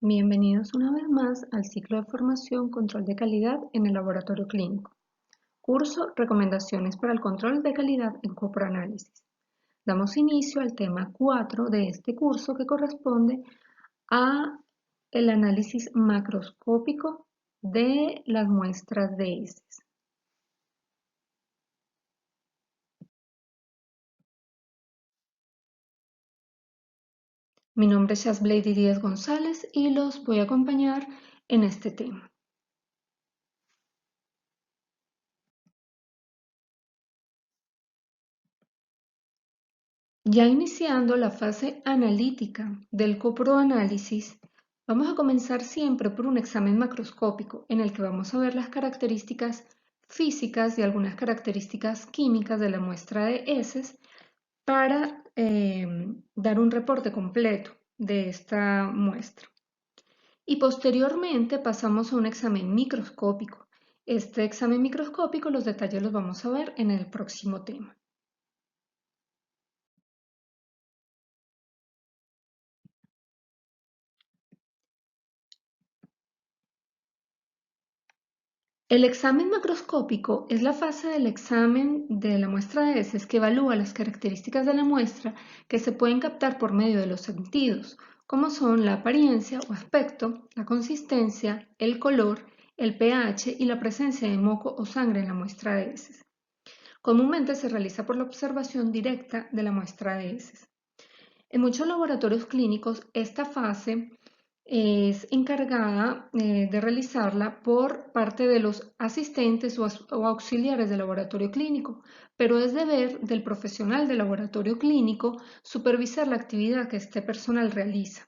Bienvenidos una vez más al ciclo de formación Control de Calidad en el Laboratorio Clínico. Curso Recomendaciones para el Control de Calidad en Coproanálisis. Damos inicio al tema 4 de este curso que corresponde a el análisis macroscópico de las muestras de heces. Mi nombre es Shazblady Díaz González y los voy a acompañar en este tema. Ya iniciando la fase analítica del coproanálisis, vamos a comenzar siempre por un examen macroscópico en el que vamos a ver las características físicas y algunas características químicas de la muestra de heces para dar un reporte completo de esta muestra. Y posteriormente pasamos a un examen microscópico. Este examen microscópico, los detalles los vamos a ver en el próximo tema. El examen macroscópico es la fase del examen de la muestra de heces que evalúa las características de la muestra que se pueden captar por medio de los sentidos, como son la apariencia o aspecto, la consistencia, el color, el pH y la presencia de moco o sangre en la muestra de heces. Comúnmente se realiza por la observación directa de la muestra de heces. En muchos laboratorios clínicos, esta fase es encargada de realizarla por parte de los asistentes o auxiliares del laboratorio clínico, pero es deber del profesional del laboratorio clínico supervisar la actividad que este personal realiza.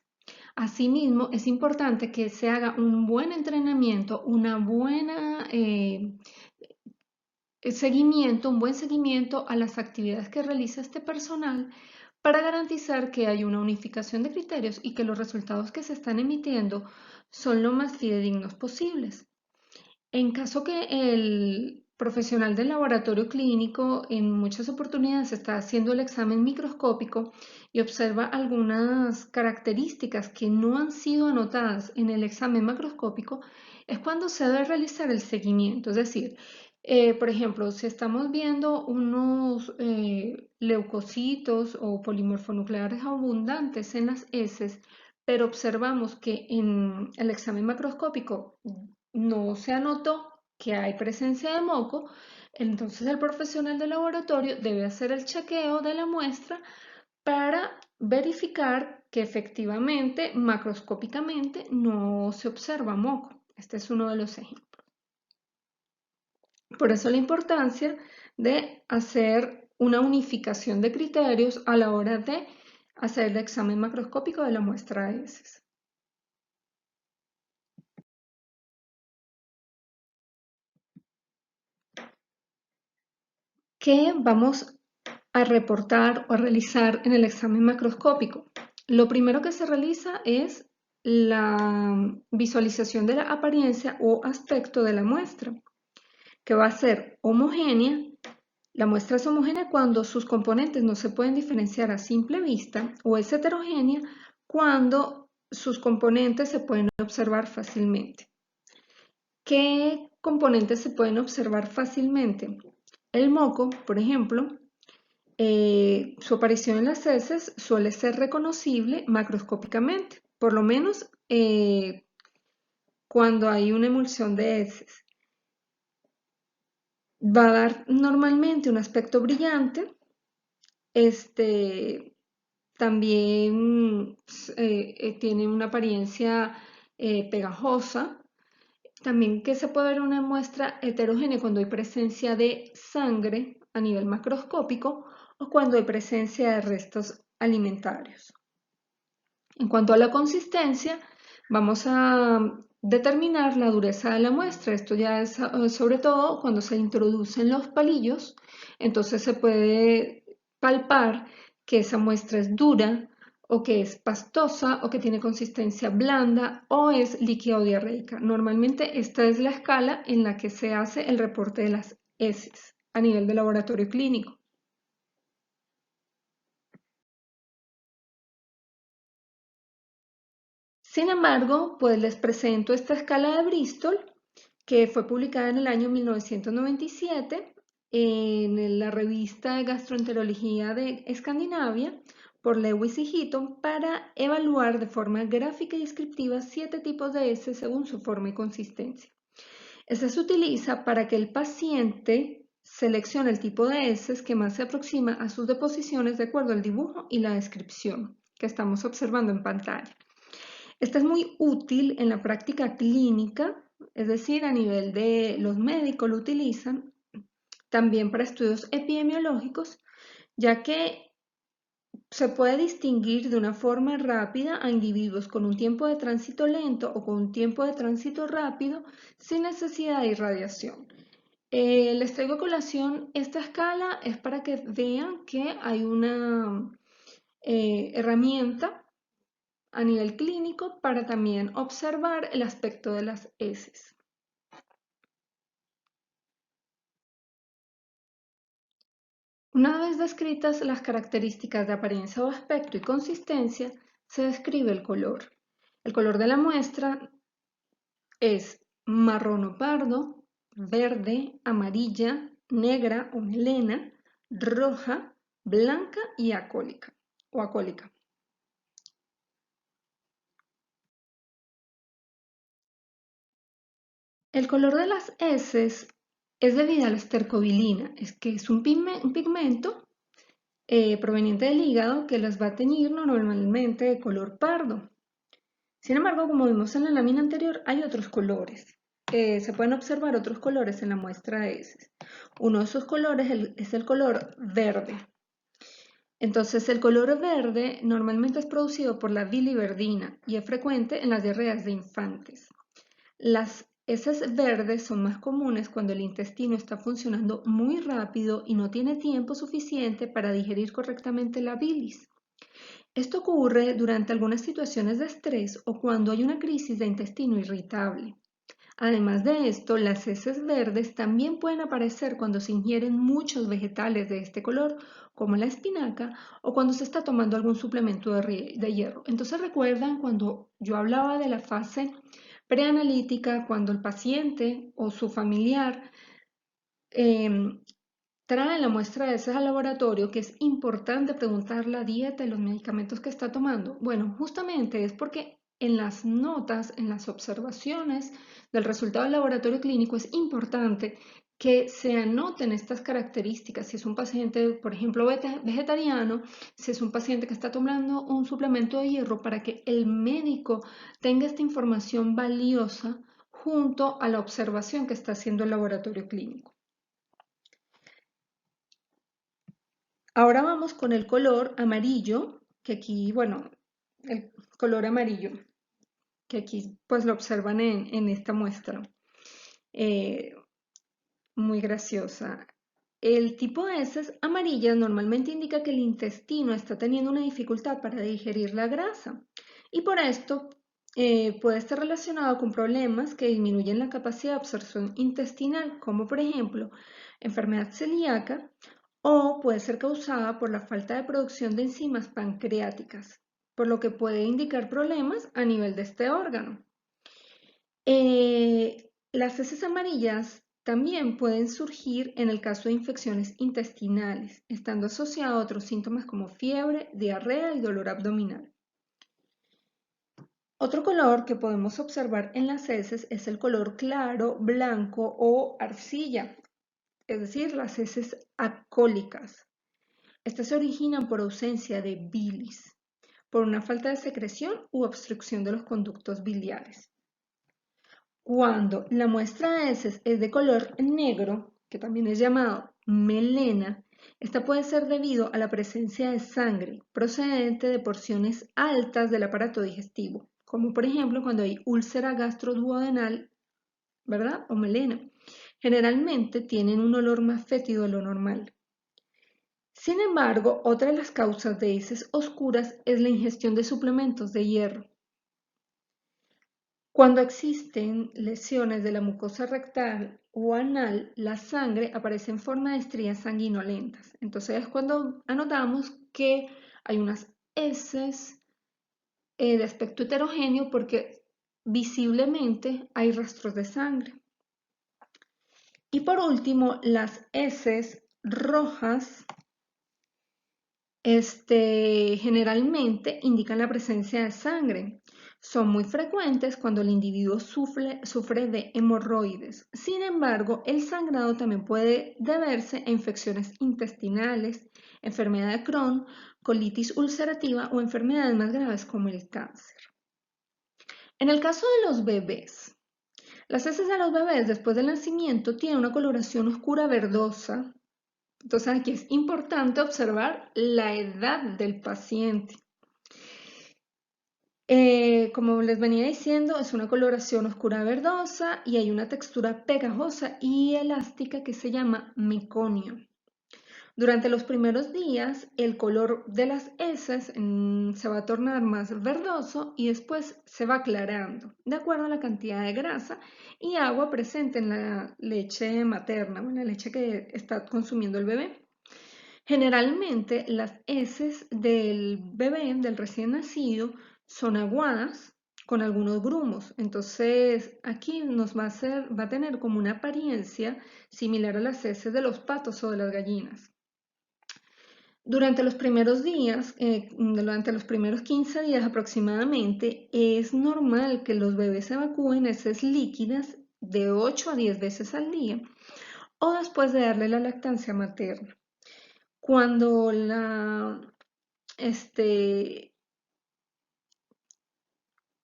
Asimismo, es importante que se haga un buen entrenamiento, un buen seguimiento a las actividades que realiza este personal para garantizar que hay una unificación de criterios y que los resultados que se están emitiendo son lo más fidedignos posibles. En caso que el profesional del laboratorio clínico en muchas oportunidades está haciendo el examen microscópico y observa algunas características que no han sido anotadas en el examen macroscópico, es cuando se debe realizar el seguimiento. Es decir, por ejemplo, si estamos viendo unos leucocitos o polimorfonucleares abundantes en las heces, pero observamos que en el examen macroscópico no se anotó que hay presencia de moco, entonces el profesional del laboratorio debe hacer el chequeo de la muestra para verificar que efectivamente, macroscópicamente, no se observa moco. Este es uno de los ejemplos. Por eso la importancia de hacer una unificación de criterios a la hora de hacer el examen macroscópico de la muestra de heces. ¿Qué vamos a reportar o a realizar en el examen macroscópico? Lo primero que se realiza es la visualización de la apariencia o aspecto de la muestra, que va a ser homogénea. La muestra es homogénea cuando sus componentes no se pueden diferenciar a simple vista, o es heterogénea cuando sus componentes se pueden observar fácilmente. ¿Qué componentes se pueden observar fácilmente? El moco, por ejemplo, su aparición en las heces suele ser reconocible macroscópicamente, por lo menos cuando hay una emulsión de heces. Va a dar normalmente un aspecto brillante, también tiene una apariencia pegajosa. También que se puede ver una muestra heterogénea cuando hay presencia de sangre a nivel macroscópico o cuando hay presencia de restos alimentarios. En cuanto a la consistencia, vamos a determinar la dureza de la muestra. Esto ya es sobre todo cuando se introducen los palillos, entonces se puede palpar que esa muestra es dura o que es pastosa o que tiene consistencia blanda o es líquida o diarreica. Normalmente esta es la escala en la que se hace el reporte de las heces a nivel de laboratorio clínico. Sin embargo, pues les presento esta escala de Bristol que fue publicada en el año 1997 en la revista de gastroenterología de Escandinavia por Lewis y Heaton para evaluar de forma gráfica y descriptiva 7 tipos de heces según su forma y consistencia. Esta se utiliza para que el paciente seleccione el tipo de heces que más se aproxima a sus deposiciones de acuerdo al dibujo y la descripción que estamos observando en pantalla. Esta es muy útil en la práctica clínica, es decir, a nivel de los médicos lo utilizan, también para estudios epidemiológicos, ya que se puede distinguir de una forma rápida a individuos con un tiempo de tránsito lento o con un tiempo de tránsito rápido sin necesidad de irradiación. Les traigo a colación esta escala, es para que vean que hay una herramienta a nivel clínico para también observar el aspecto de las heces. Una vez descritas las características de apariencia o aspecto y consistencia, se describe el color. El color de la muestra es marrón o pardo, verde, amarilla, negra o melena, roja, blanca y acólica o acólica. El color de las heces es debido a la estercobilina, que es un pigmento proveniente del hígado que las va a teñir normalmente de color pardo. Sin embargo, como vimos en la lámina anterior, hay otros colores. Se pueden observar otros colores en la muestra de heces. Uno de esos colores es el color verde. Entonces, el color verde normalmente es producido por la biliverdina y es frecuente en las diarreas de infantes. Las heces verdes son más comunes cuando el intestino está funcionando muy rápido y no tiene tiempo suficiente para digerir correctamente la bilis. Esto ocurre durante algunas situaciones de estrés o cuando hay una crisis de intestino irritable. Además de esto, las heces verdes también pueden aparecer cuando se ingieren muchos vegetales de este color, como la espinaca, o cuando se está tomando algún suplemento de hierro. Entonces, ¿recuerdan cuando yo hablaba de la fase preanalítica, cuando el paciente o su familiar trae la muestra de heces al laboratorio, que es importante preguntar la dieta y los medicamentos que está tomando? Bueno, justamente es porque en las notas, en las observaciones del resultado del laboratorio clínico es importante que se anoten estas características. Si es un paciente, por ejemplo, vegetariano, si es un paciente que está tomando un suplemento de hierro, para que el médico tenga esta información valiosa junto a la observación que está haciendo el laboratorio clínico. Ahora vamos con el color amarillo, que aquí, bueno, el color amarillo, que aquí pues lo observan en esta muestra, eh, muy graciosa. El tipo de heces amarillas normalmente indica que el intestino está teniendo una dificultad para digerir la grasa y por esto puede estar relacionado con problemas que disminuyen la capacidad de absorción intestinal, como por ejemplo enfermedad celíaca, o puede ser causada por la falta de producción de enzimas pancreáticas, por lo que puede indicar problemas a nivel de este órgano. Las heces amarillas también pueden surgir en el caso de infecciones intestinales, estando asociado a otros síntomas como fiebre, diarrea y dolor abdominal. Otro color que podemos observar en las heces es el color claro, blanco o arcilla, es decir, las heces acólicas. Estas se originan por ausencia de bilis, por una falta de secreción u obstrucción de los conductos biliares. Cuando la muestra de heces es de color negro, que también es llamado melena, esta puede ser debido a la presencia de sangre procedente de porciones altas del aparato digestivo, como por ejemplo cuando hay úlcera gastroduodenal, ¿verdad? O melena. Generalmente tienen un olor más fétido de lo normal. Sin embargo, otra de las causas de heces oscuras es la ingestión de suplementos de hierro. Cuando existen lesiones de la mucosa rectal o anal, la sangre aparece en forma de estrías sanguinolentas. Entonces es cuando anotamos que hay unas heces de aspecto heterogéneo porque visiblemente hay rastros de sangre. Y por último, las heces rojas generalmente indican la presencia de sangre. Son muy frecuentes cuando el individuo sufre de hemorroides. Sin embargo, el sangrado también puede deberse a infecciones intestinales, enfermedad de Crohn, colitis ulcerativa o enfermedades más graves como el cáncer. En el caso de los bebés, las heces de los bebés después del nacimiento tienen una coloración oscura verdosa. Entonces aquí es importante observar la edad del paciente. Como les venía diciendo, es una coloración oscura verdosa y hay una textura pegajosa y elástica que se llama meconio. Durante los primeros días, el color de las heces se va a tornar más verdoso y después se va aclarando, de acuerdo a la cantidad de grasa y agua presente en la leche materna o en la leche que está consumiendo el bebé. Generalmente, las heces del bebé, del recién nacido, son aguadas con algunos grumos. Entonces, aquí va a tener como una apariencia similar a las heces de los patos o de las gallinas. Durante los primeros días, durante los primeros 15 días aproximadamente, es normal que los bebés evacúen heces líquidas de 8 a 10 veces al día o después de darle la lactancia materna. Cuando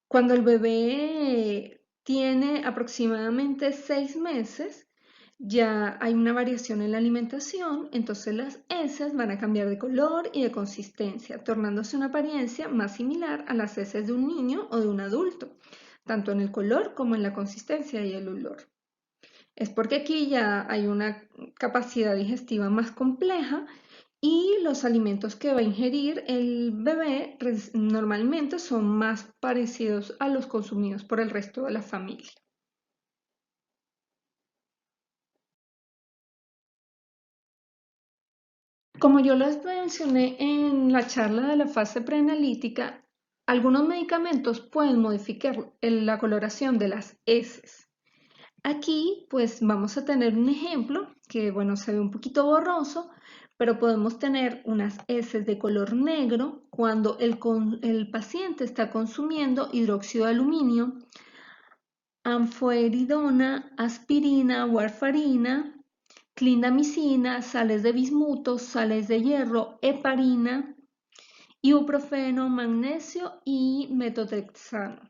cuando el bebé tiene aproximadamente 6 meses, ya hay una variación en la alimentación, entonces las heces van a cambiar de color y de consistencia, tornándose una apariencia más similar a las heces de un niño o de un adulto, tanto en el color como en la consistencia y el olor. Es porque aquí ya hay una capacidad digestiva más compleja y los alimentos que va a ingerir el bebé normalmente son más parecidos a los consumidos por el resto de la familia. Como yo les mencioné en la charla de la fase preanalítica, algunos medicamentos pueden modificar la coloración de las heces. Aquí pues vamos a tener un ejemplo que bueno se ve un poquito borroso, pero podemos tener unas heces de color negro cuando el paciente está consumiendo hidróxido de aluminio, anfoeridona, aspirina, warfarina, clindamicina, sales de bismuto, sales de hierro, heparina, ibuprofeno, magnesio y metotrexano.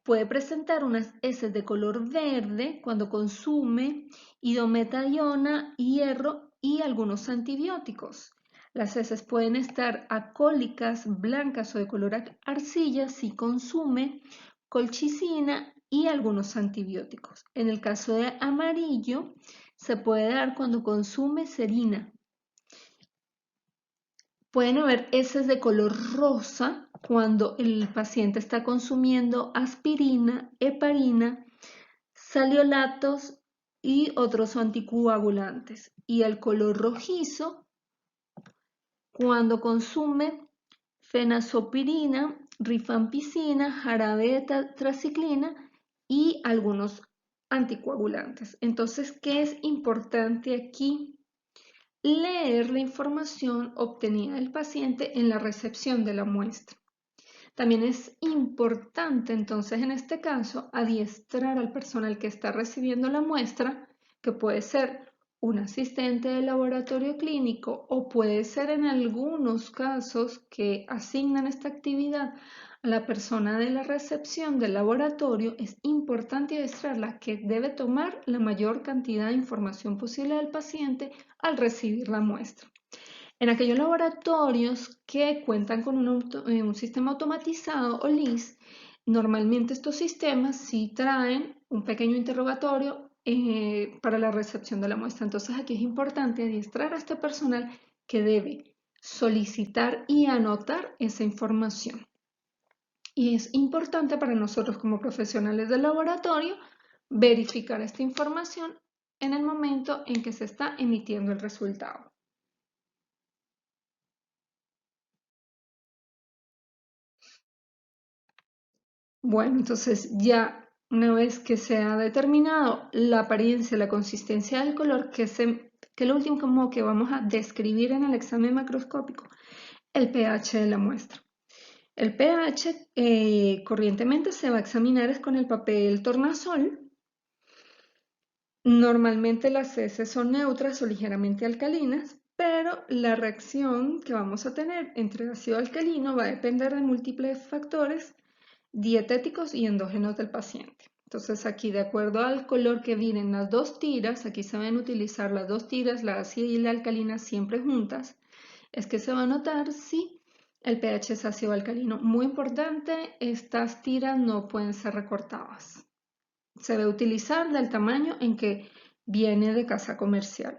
Puede presentar unas heces de color verde cuando consume idometadiona, hierro y algunos antibióticos. Las heces pueden estar acólicas, blancas o de color arcilla si consume colchicina y algunos antibióticos. En el caso de amarillo, se puede dar cuando consume serina. Pueden haber heces de color rosa cuando el paciente está consumiendo aspirina, heparina, saliolatos y otros anticoagulantes. Y el color rojizo cuando consume fenazopirina, rifampicina, jarabe de tetraciclina y algunos anticoagulantes. Entonces, ¿qué es importante aquí? Leer la información obtenida del paciente en la recepción de la muestra. También es importante entonces en este caso adiestrar al personal que está recibiendo la muestra, que puede ser un asistente de laboratorio clínico o puede ser en algunos casos que asignan esta actividad a la persona de la recepción del laboratorio. Es importante adiestrarla que debe tomar la mayor cantidad de información posible del paciente al recibir la muestra. En aquellos laboratorios que cuentan con un sistema automatizado o LIS, normalmente estos sistemas sí traen un pequeño interrogatorio para la recepción de la muestra. Entonces aquí es importante adiestrar a este personal que debe solicitar y anotar esa información. Y es importante para nosotros como profesionales del laboratorio verificar esta información en el momento en que se está emitiendo el resultado. Bueno, entonces ya una vez que se ha determinado la apariencia, la consistencia del color, que es lo último que vamos a describir en el examen macroscópico, el pH de la muestra. El pH corrientemente se va a examinar es con el papel tornasol. Normalmente las heces son neutras o ligeramente alcalinas, pero la reacción que vamos a tener entre ácido alcalino va a depender de múltiples factores dietéticos y endógenos del paciente. Entonces aquí, de acuerdo al color que vienen las dos tiras, aquí se van a utilizar las dos tiras, la ácida y la alcalina siempre juntas, es que se va a notar si el pH es ácido alcalino. Muy importante, estas tiras no pueden ser recortadas. Se debe utilizar del tamaño en que viene de casa comercial.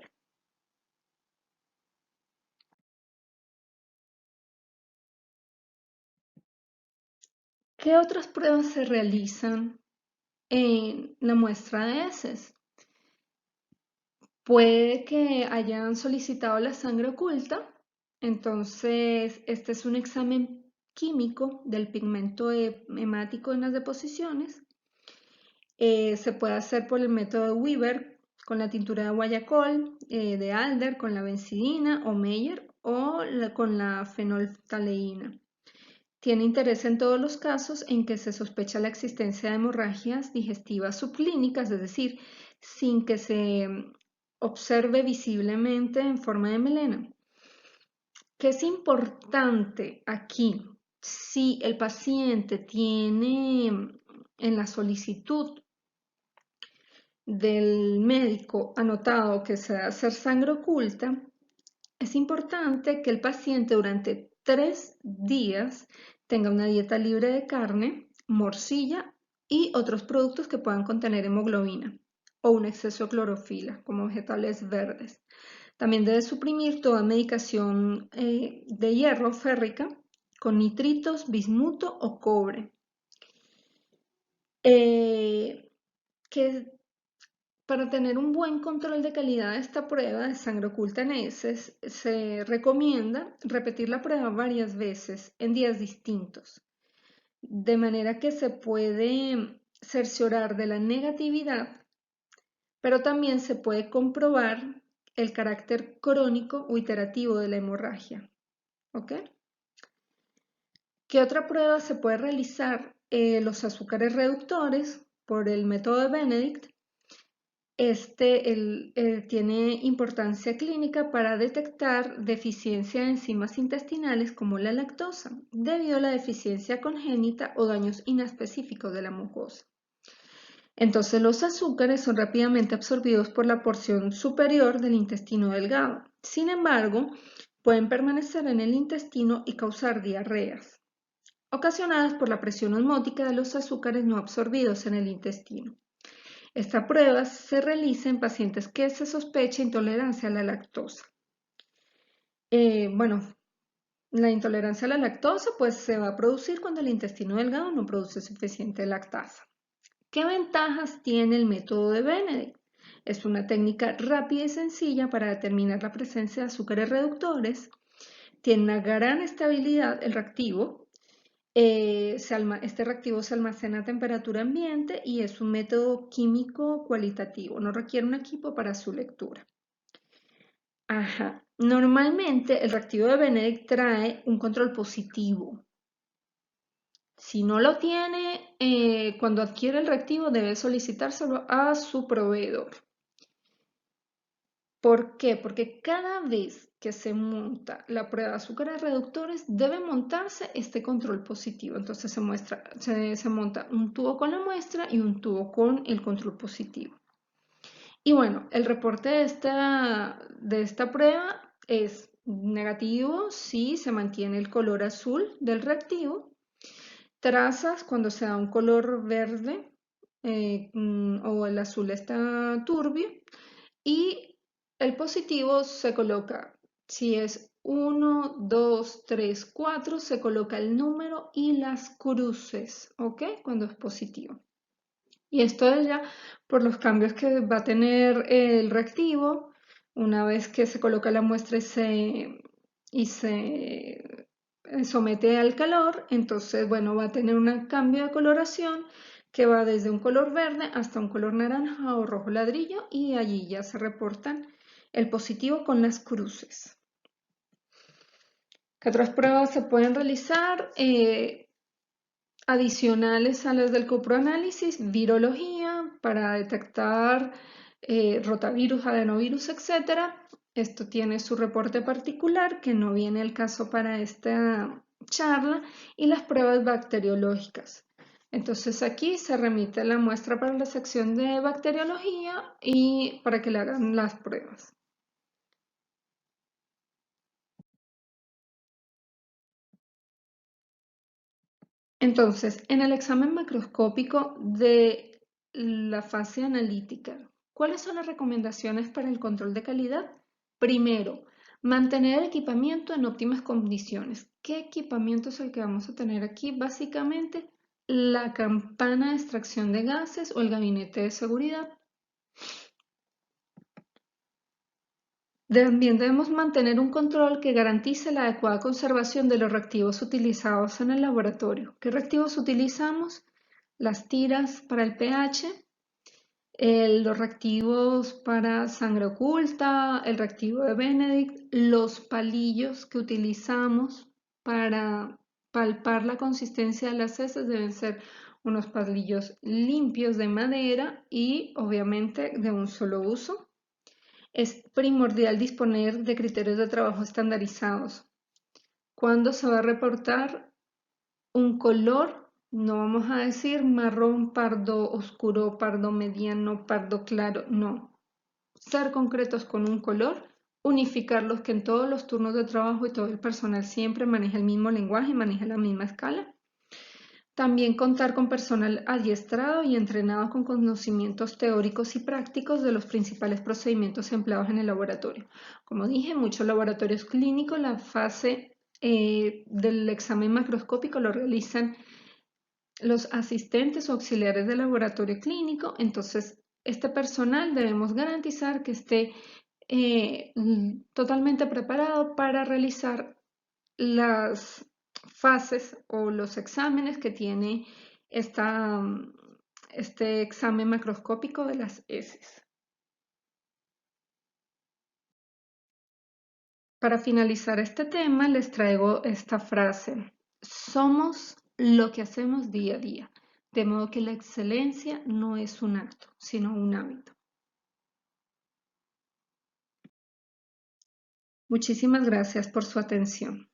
¿Qué otras pruebas se realizan en la muestra de heces? Puede que hayan solicitado la sangre oculta, entonces este es un examen químico del pigmento hemático en las deposiciones. Se puede hacer por el método de Weber con la tintura de guayacol, de Alder con la benzidina o Meyer o con la fenolftaleína. Tiene interés en todos los casos en que se sospecha la existencia de hemorragias digestivas subclínicas, es decir, sin que se observe visiblemente en forma de melena. ¿Qué es importante aquí? Si el paciente tiene en la solicitud del médico anotado que se debe hacer sangre oculta, es importante que el paciente durante 3 días tenga una dieta libre de carne, morcilla y otros productos que puedan contener hemoglobina o un exceso de clorofila, como vegetales verdes. También debe suprimir toda medicación de hierro férrica con nitritos, bismuto o cobre. Que Para tener un buen control de calidad de esta prueba de sangre oculta en heces, se recomienda repetir la prueba varias veces en días distintos, de manera que se puede cerciorar de la negatividad, pero también se puede comprobar el carácter crónico o iterativo de la hemorragia. ¿Ok? ¿Qué otra prueba se puede realizar? Los azúcares reductores por el método de Benedict. Tiene importancia clínica para detectar deficiencia de enzimas intestinales como la lactosa, debido a la deficiencia congénita o daños inespecíficos de la mucosa. Entonces los azúcares son rápidamente absorbidos por la porción superior del intestino delgado. Sin embargo, pueden permanecer en el intestino y causar diarreas, ocasionadas por la presión osmótica de los azúcares no absorbidos en el intestino. Esta prueba se realiza en pacientes que se sospecha intolerancia a la lactosa. Bueno, la intolerancia a la lactosa pues se va a producir cuando el intestino delgado no produce suficiente lactasa. ¿Qué ventajas tiene el método de Benedict? Es una técnica rápida y sencilla para determinar la presencia de azúcares reductores. Tiene una gran estabilidad el reactivo. Este reactivo se almacena a temperatura ambiente y es un método químico cualitativo. No requiere un equipo para su lectura. Ajá. Normalmente el reactivo de Benedict trae un control positivo. Si no lo tiene, cuando adquiere el reactivo debe solicitárselo a su proveedor. ¿Por qué? Porque cada vez que se monta la prueba de azúcares reductores debe montarse este control positivo. Entonces se monta un tubo con la muestra y un tubo con el control positivo. Y bueno, el reporte de esta prueba es negativo si se mantiene el color azul del reactivo, trazas cuando se da un color verde o el azul está turbio, y el positivo se coloca, si es 1, 2, 3, 4, se coloca el número y las cruces, ¿ok? Cuando es positivo. Y esto es ya por los cambios que va a tener el reactivo una vez que se coloca la muestra y se somete al calor, entonces, bueno, va a tener un cambio de coloración que va desde un color verde hasta un color naranja o rojo ladrillo y allí ya se reportan el positivo con las cruces. ¿Qué otras pruebas se pueden realizar? Adicionales a las del coproanálisis, virología para detectar rotavirus, adenovirus, etc. Esto tiene su reporte particular que no viene al caso para esta charla, y las pruebas bacteriológicas. Entonces aquí se remite la muestra para la sección de bacteriología y para que le hagan las pruebas. Entonces, en el examen macroscópico de la fase analítica, ¿cuáles son las recomendaciones para el control de calidad? Primero, mantener el equipamiento en óptimas condiciones. ¿Qué equipamiento es el que vamos a tener aquí? Básicamente, la campana de extracción de gases o el gabinete de seguridad. También debemos mantener un control que garantice la adecuada conservación de los reactivos utilizados en el laboratorio. ¿Qué reactivos utilizamos? Las tiras para el pH, los reactivos para sangre oculta, el reactivo de Benedict, los palillos que utilizamos para palpar la consistencia de las heces deben ser unos palillos limpios de madera y obviamente de un solo uso. Es primordial disponer de criterios de trabajo estandarizados. ¿Cuándo se va a reportar un color? No vamos a decir marrón, pardo oscuro, pardo mediano, pardo claro, no. Ser concretos con un color, unificarlos, que en todos los turnos de trabajo y todo el personal siempre maneje el mismo lenguaje, maneje la misma escala. También contar con personal adiestrado y entrenado con conocimientos teóricos y prácticos de los principales procedimientos empleados en el laboratorio. Como dije, en muchos laboratorios clínicos la fase del examen macroscópico lo realizan los asistentes o auxiliares del laboratorio clínico. Entonces, este personal debemos garantizar que esté totalmente preparado para realizar las fases o los exámenes que tiene este examen macroscópico de las heces. Para finalizar este tema, les traigo esta frase: somos lo que hacemos día a día, de modo que la excelencia no es un acto, sino un hábito. Muchísimas gracias por su atención.